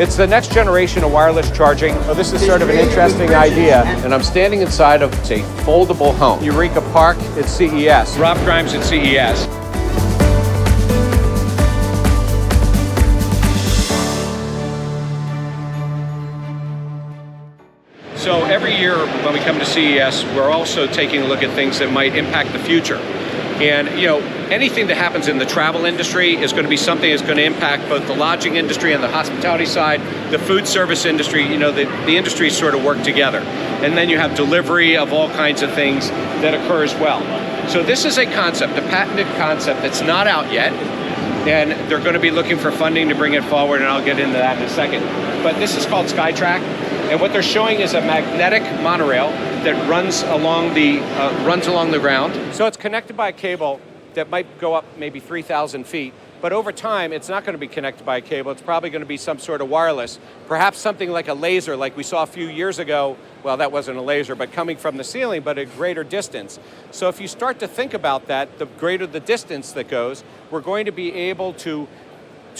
It's the next generation of wireless charging. So this is sort of an interesting idea, and I'm standing inside of a foldable home. Eureka Park at CES. Rob Grimes at CES. So every year when we come to CES, we're also taking a look at things that might impact the future. And anything that happens in the travel industry is going to be something that's going to impact both the lodging industry and the hospitality side, the food service industry. The industries sort of work together. And then you have delivery of all kinds of things that occur as well. So this is a concept, a patented concept that's not out yet. And they're going to be looking for funding to bring it forward, and I'll get into that in a second. But this is called Skytrack. And what they're showing is a magnetic monorail that runs along the ground. So it's connected by a cable that might go up maybe 3,000 feet. But over time, it's not going to be connected by a cable. It's probably going to be some sort of wireless, perhaps something like a laser, like we saw a few years ago. Well, that wasn't a laser, but coming from the ceiling, but at greater distance. So if you start to think about that, the greater the distance that goes, we're going to be able to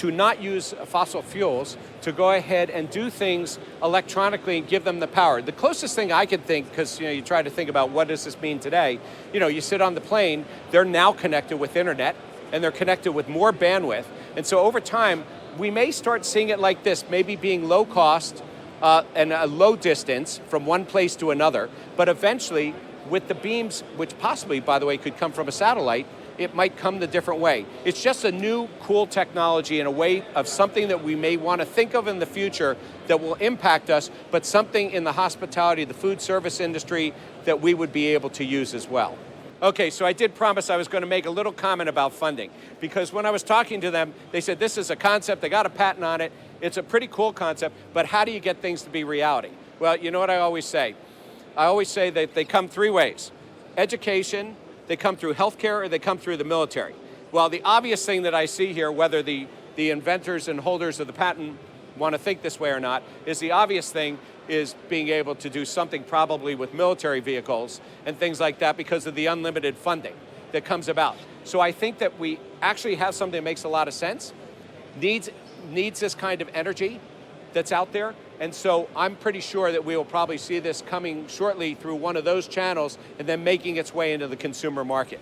not use fossil fuels, to go ahead and do things electronically and give them the power. The closest thing I can think, because you try to think about what does this mean today, you sit on the plane, they're now connected with internet, and they're connected with more bandwidth. And so over time, we may start seeing it like this, maybe being low cost and a low distance from one place to another, but eventually with the beams, which possibly, by the way, could come from a satellite, it might come the different way. It's just a new, cool technology and a way of something that we may want to think of in the future that will impact us, but something in the hospitality, the food service industry that we would be able to use as well. Okay, so I did promise I was going to make a little comment about funding, because when I was talking to them, they said this is a concept, they got a patent on it, it's a pretty cool concept, but how do you get things to be reality? Well, you know what I always say? I always say that they come three ways: education, they come through healthcare, or they come through the military. Well, the obvious thing that I see here, whether the inventors and holders of the patent want to think this way or not, is the obvious thing is being able to do something probably with military vehicles and things like that because of the unlimited funding that comes about. So I think that we actually have something that makes a lot of sense, needs this kind of energy that's out there. And so I'm pretty sure that we will probably see this coming shortly through one of those channels and then making its way into the consumer market.